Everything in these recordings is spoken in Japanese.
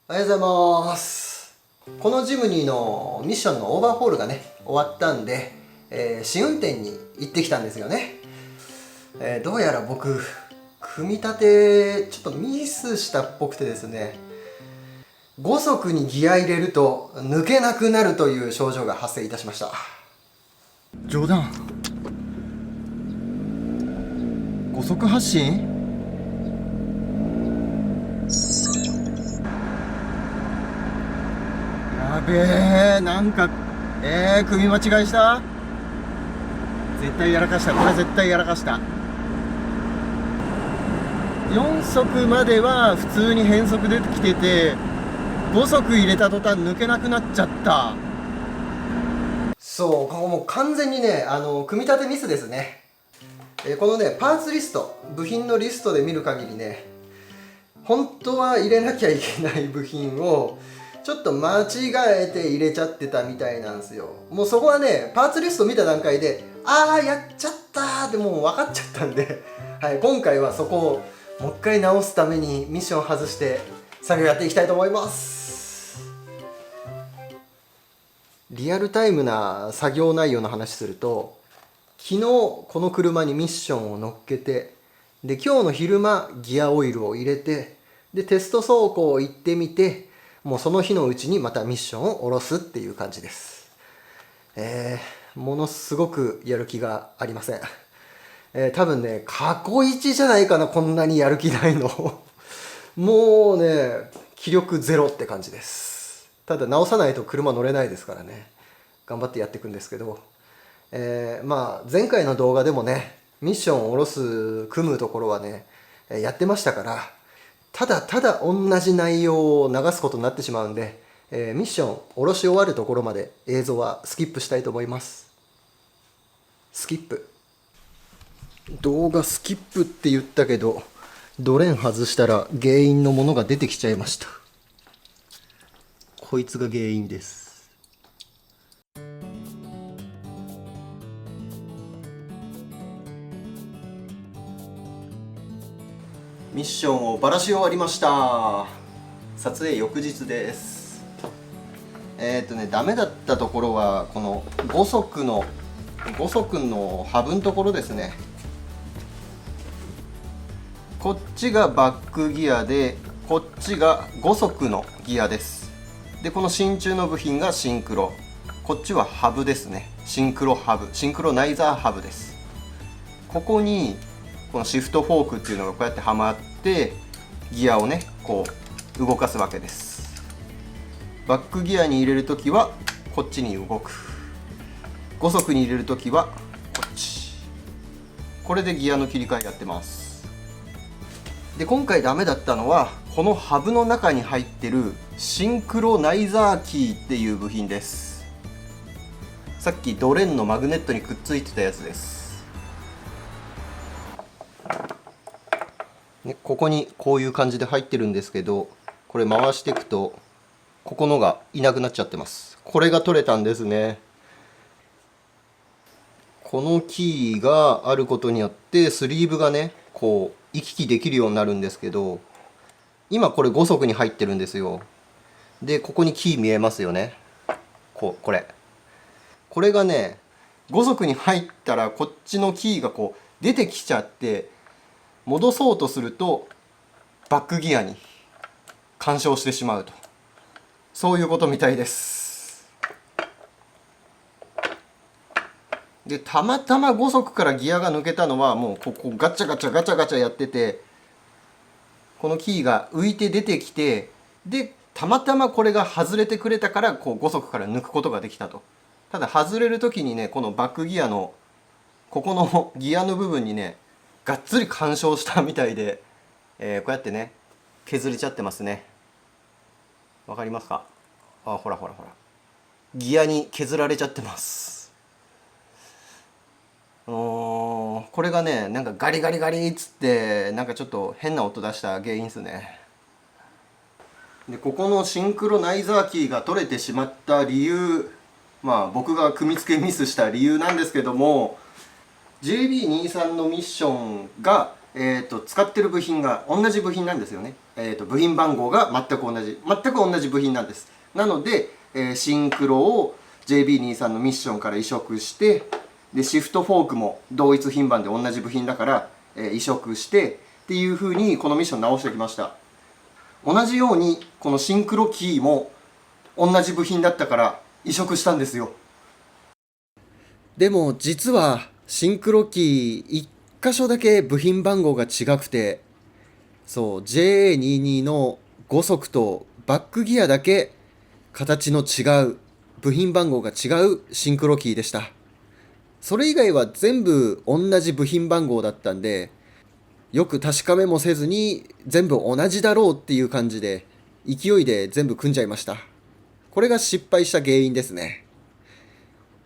おはようございます。このジムニーのミッションのオーバーホールがね終わったんで、試運転に行ってきたんですよね。どうやら僕組み立てちょっとミスしたっぽくてですね、5速にギア入れると抜けなくなるという症状が発生いたしました。冗談。5速発進。やべえ、なんか組み間違いした。絶対やらかした。これ絶対やらかした。4速までは普通に変速出てきてて、5速入れた途端抜けなくなっちゃった。そう、ここもう完全にね組み立てミスですね。このねパーツリスト、部品のリストで見る限りね、本当は入れなきゃいけない部品をちょっと間違えて入れちゃってたみたいなんですよ。もうそこはねパーツリスト見た段階でやっちゃったーってもう分かっちゃったんで、はい、今回はそこをもう一回直すためにミッション外して作業やっていきたいと思います。リアルタイムな作業内容の話すると、昨日この車にミッションを乗っけて、で今日の昼間ギアオイルを入れて、でテスト走行行ってみて、もうその日のうちにまたミッションを下ろすっていう感じです。ものすごくやる気がありません。多分ね過去一じゃないかな、こんなにやる気ないのもうね気力ゼロって感じです。ただ直さないと車乗れないですからね、頑張ってやっていくんですけど、まあ前回の動画でもねミッションを下ろす組むところはねやってましたから、ただただ同じ内容を流すことになってしまうんで、ミッション下ろし終わるところまで映像はスキップしたいと思います。スキップ。動画スキップって言ったけど、ドレン外したら原因のものが出てきちゃいました。こいつが原因です。ミッションをばらし終わりました。撮影翌日です。ダメだったところはこの5速のハブのところですね。こっちがバックギアで、こっちが5速のギアです。でこの真鍮の部品がシンクロ、こっちはハブですね。シンクロハブ、シンクロナイザーハブです。ここにこのシフトフォークっていうのがこうやってはまってギアをねこう動かすわけです。バックギアに入れるときはこっちに動く、5速に入れるときはこっち。これでギアの切り替えやってます。で今回ダメだったのはこのハブの中に入ってるシンクロナイザーキーっていう部品です。さっきドレンのマグネットにくっついてたやつです。ここにこういう感じで入ってるんですけど、これ回していくとここのがいなくなっちゃってます。これが取れたんですね。このキーがあることによってスリーブがねこう行き来できるようになるんですけど、今これ5速に入ってるんですよ。でここにキー見えますよね。これがね5速に入ったらこっちのキーがこう出てきちゃって、戻そうとするとバックギアに干渉してしまうと、そういうことみたいです。でたまたま5速からギアが抜けたのはもうここガチャガチャガチャガチャやってて、このキーが浮いて出てきて、でたまたまこれが外れてくれたからこう5速から抜くことができたと。ただ外れる時にねこのバックギアのここのギアの部分にねがっつり干渉したみたいで、こうやってね削れちゃってますね。わかりますか？ほらほらほら、ギアに削られちゃってます。これがねなんかガリガリガリっつってなんかちょっと変な音出した原因ですね。でここのシンクロナイザーキーが取れてしまった理由、まあ僕が組み付けミスした理由なんですけども、JB23 のミッションが、使ってる部品が同じ部品なんですよね。部品番号が全く同じ部品なんです。なので、シンクロを JB23 のミッションから移植して、でシフトフォークも同一品番で同じ部品だから、移植してっていう風にこのミッション直してきました。同じようにこのシンクロキーも同じ部品だったから移植したんですよ。でも実はシンクロキー1箇所だけ部品番号が違くて、そう JA22 の5速とバックギアだけ形の違う部品番号が違うシンクロキーでした。それ以外は全部同じ部品番号だったんで、よく確かめもせずに全部同じだろうっていう感じで勢いで全部組んじゃいました。これが失敗した原因ですね。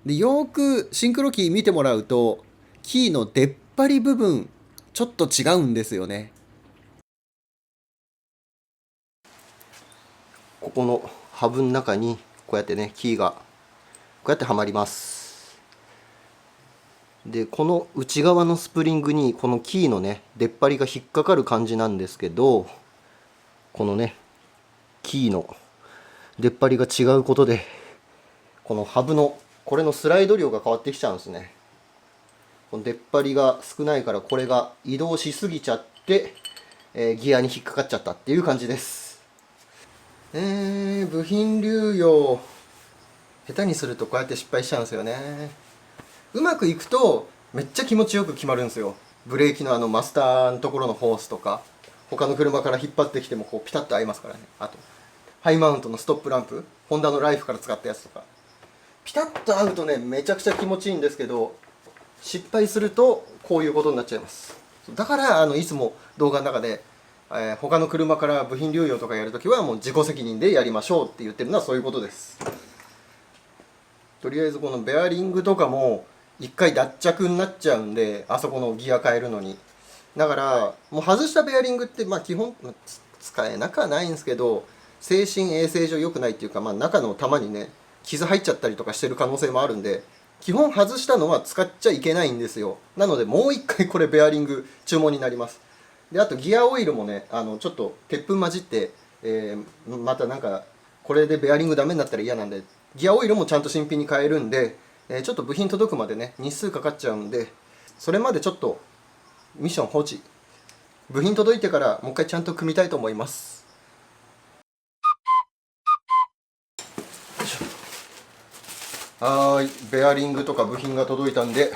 でよーくシンクロキー見てもらうと、キーの出っ張り部分ちょっと違うんですよね。ここのハブの中にこうやってね、キーがこうやってはまります。でこの内側のスプリングにこのキーのね出っ張りが引っかかる感じなんですけど、このねキーの出っ張りが違うことで、このハブのこれのスライド量が変わってきちゃうんですね。この出っ張りが少ないからこれが移動しすぎちゃって、ギアに引っかかっちゃったっていう感じです。部品流用下手にするとこうやって失敗しちゃうんですよね。うまくいくとめっちゃ気持ちよく決まるんですよ。ブレーキのマスターのところのホースとか、他の車から引っ張ってきてもこうピタッと合いますからね。あとハイマウントのストップランプ、ホンダのライフから使ったやつとかピタッと合うとねめちゃくちゃ気持ちいいんですけど、失敗するとこういうことになっちゃいます。だからいつも動画の中で、他の車から部品流用とかやるときはもう自己責任でやりましょうって言ってるのはそういうことです。とりあえずこのベアリングとかも一回脱着になっちゃうんで、あそこのギア変えるのに。だからもう外したベアリングって基本使えなくはないんですけど、精神衛生上良くないっていうか、中の玉にね傷入っちゃったりとかしてる可能性もあるんで、基本外したのは使っちゃいけないんですよ。なのでもう一回これベアリング注文になります。であとギアオイルもねちょっと鉄粉混じって、またなんかこれでベアリングダメになったら嫌なんで、ギアオイルもちゃんと新品に変えるんで、ちょっと部品届くまでね日数かかっちゃうんで、それまでちょっとミッション放置、部品届いてからもう一回ちゃんと組みたいと思います。ベアリングとか部品が届いたんで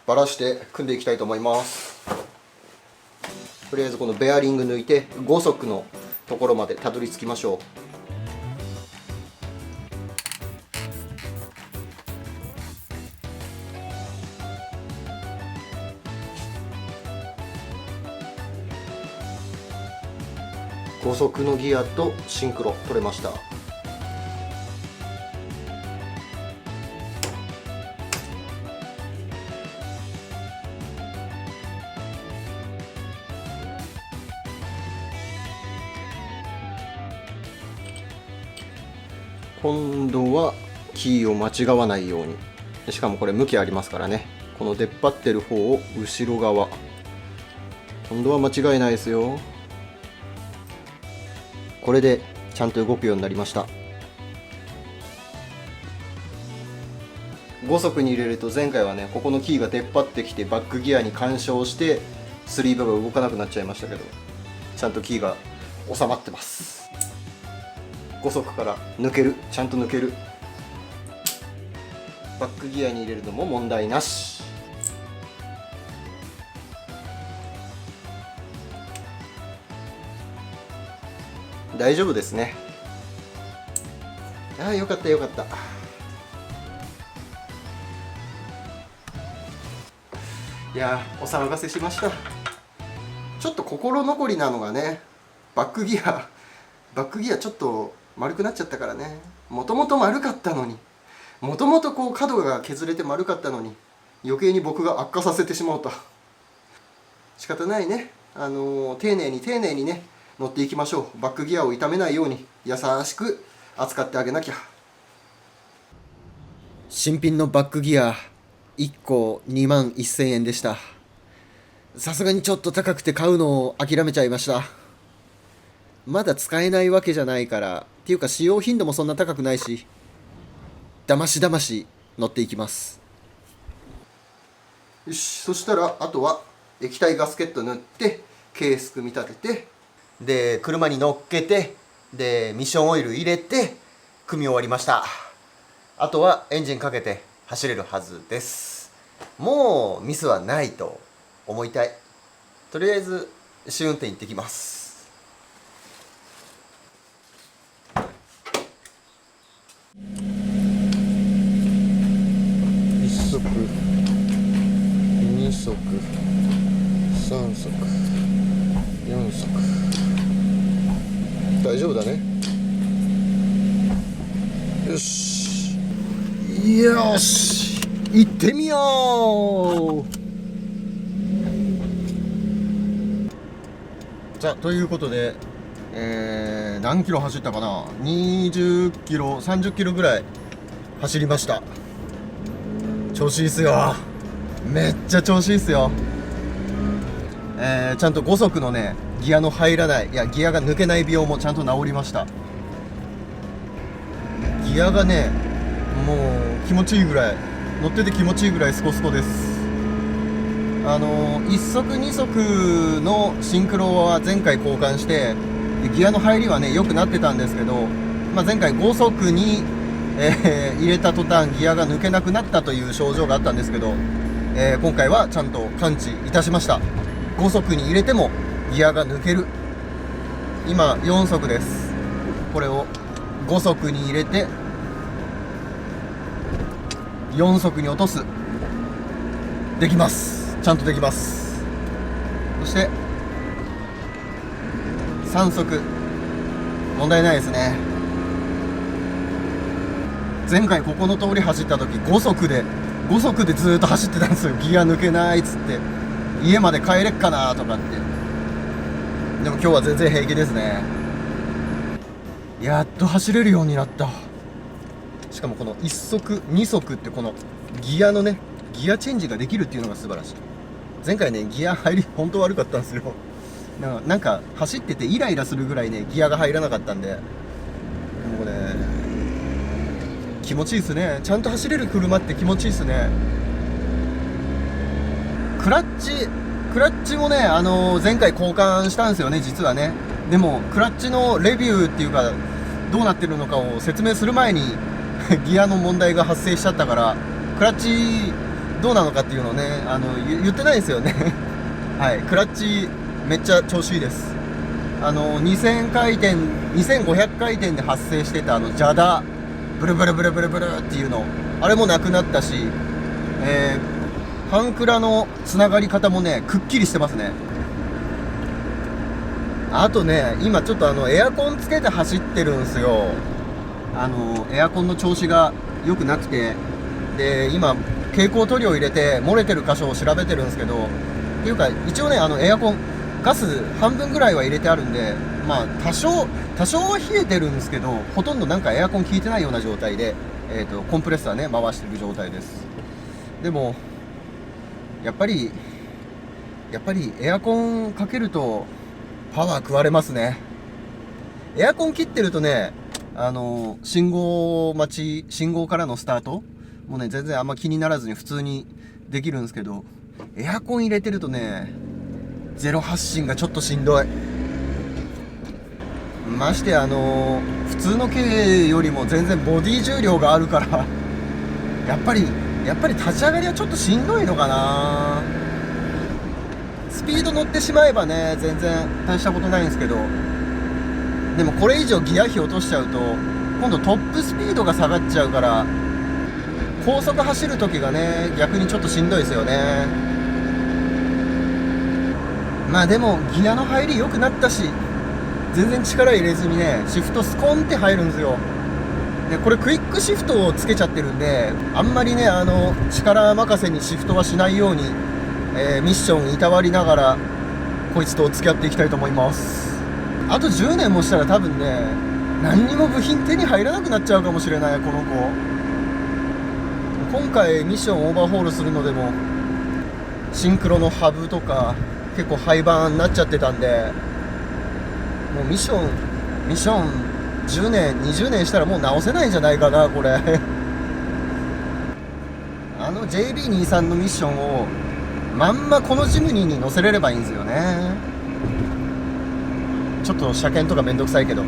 バラして組んでいきたいと思います。とりあえずこのベアリング抜いて5速のところまでたどり着きましょう。5速のギアとシンクロ取れました。今度はキーを間違わないように、しかもこれ向きありますからね、この出っ張ってる方を後ろ側、今度は間違いないですよ。これでちゃんと動くようになりました。5速に入れると前回はねここのキーが出っ張ってきてバックギアに干渉してスリーブが動かなくなっちゃいましたけど、ちゃんとキーが収まってます。5速から抜ける、ちゃんと抜ける。バックギアに入れるのも問題なし。大丈夫ですね。よかったよかった。お騒がせしました。ちょっと心残りなのがね、バックギアちょっと丸くなっちゃったからね。もともと丸かったのに、もともとこう角が削れて丸かったのに、余計に僕が悪化させてしまうと。仕方ないね。丁寧にね乗っていきましょう。バックギアを傷めないように優しく扱ってあげなきゃ。新品のバックギア1個21,000円でした。さすがにちょっと高くて買うのを諦めちゃいました。まだ使えないわけじゃないから、っていうか使用頻度もそんな高くないし、だましだまし乗っていきます。よし、そしたらあとは液体ガスケット塗ってケース組み立てて、で車に乗っけて、でミッションオイル入れて組み終わりました。あとはエンジンかけて走れるはずです。もうミスはないと思いたい。とりあえず試運転行ってきます。1足2足3足4足、大丈夫だね。よしよし、行ってみよう。じゃあということで、何キロ走ったかな、20キロ30キロぐらい走りました。調子いいっすよ、めっちゃ調子いいっすよ。ちゃんと5速のねギアの入らない、いやギアが抜けない病もちゃんと治りました。ギアがねもう気持ちいいぐらい、乗ってて気持ちいいぐらいスコスコです。1速2速のシンクロは前回交換して、ギアの入りはね良くなってたんですけど、前回5速に、入れた途端ギアが抜けなくなったという症状があったんですけど、今回はちゃんと感知いたしました。5速に入れてもギアが抜ける。今4速です。これを5速に入れて4速に落とす。できます、ちゃんとできます。そして3速問題ないですね。前回ここの通り走った時5速でずーっと走ってたんですよ。ギア抜けないっつって、家まで帰れっかなとかって。でも今日は全然平気ですね。やっと走れるようになった。しかもこの1速2速ってこのギアのねギアチェンジができるっていうのが素晴らしい。前回ねギア入り本当悪かったんですよ。なんか走っててイライラするぐらいねギアが入らなかったんで、もうね気持ちいいですね。ちゃんと走れる車って気持ちいいですね。クラッチもね前回交換したんですよね実はね。でもクラッチのレビューっていうかどうなってるのかを説明する前にギアの問題が発生しちゃったから、クラッチどうなのかっていうのをね言ってないんですよねはい、クラッチめっちゃ調子いいです。2000回転2500回転で発生してたジャダブルブルブルブルブルっていうの、あれもなくなったし、半クラのつながり方もねくっきりしてますね。あとね今ちょっとエアコンつけて走ってるんですよ。エアコンの調子が良くなくて、で今蛍光塗料入れて漏れてる箇所を調べてるんですけど、っていうか一応ねエアコンガス半分ぐらいは入れてあるんで、多少は冷えてるんですけど、ほとんどなんかエアコン効いてないような状態で、コンプレッサーね回してる状態です。でもやっぱりエアコンかけるとパワー食われますね。エアコン切ってるとね信号からのスタートもうね全然あんま気にならずに普通にできるんですけど、エアコン入れてるとねゼロ発進がちょっとしんどい。まして普通の軽よりも全然ボディ重量があるからやっぱり立ち上がりはちょっとしんどいのかな。スピード乗ってしまえばね全然大したことないんですけど、でもこれ以上ギア比落としちゃうと今度トップスピードが下がっちゃうから、高速走る時がね逆にちょっとしんどいですよね。でもギアの入り良くなったし、全然力入れずにねシフトスコンって入るんですよ。でこれクイックシフトをつけちゃってるんで、あんまりね力任せにシフトはしないように、ミッションいたわりながらこいつと付き合っていきたいと思います。あと10年もしたら多分ね何にも部品手に入らなくなっちゃうかもしれないこの子。今回ミッションオーバーホールするのでもシンクロのハブとか結構廃盤になっちゃってたんで、もうミッション10年20年したらもう直せないんじゃないかなこれJB23 のミッションをまんまこのジムニーに乗せれればいいんですよね。ちょっと車検とかめんどくさいけど。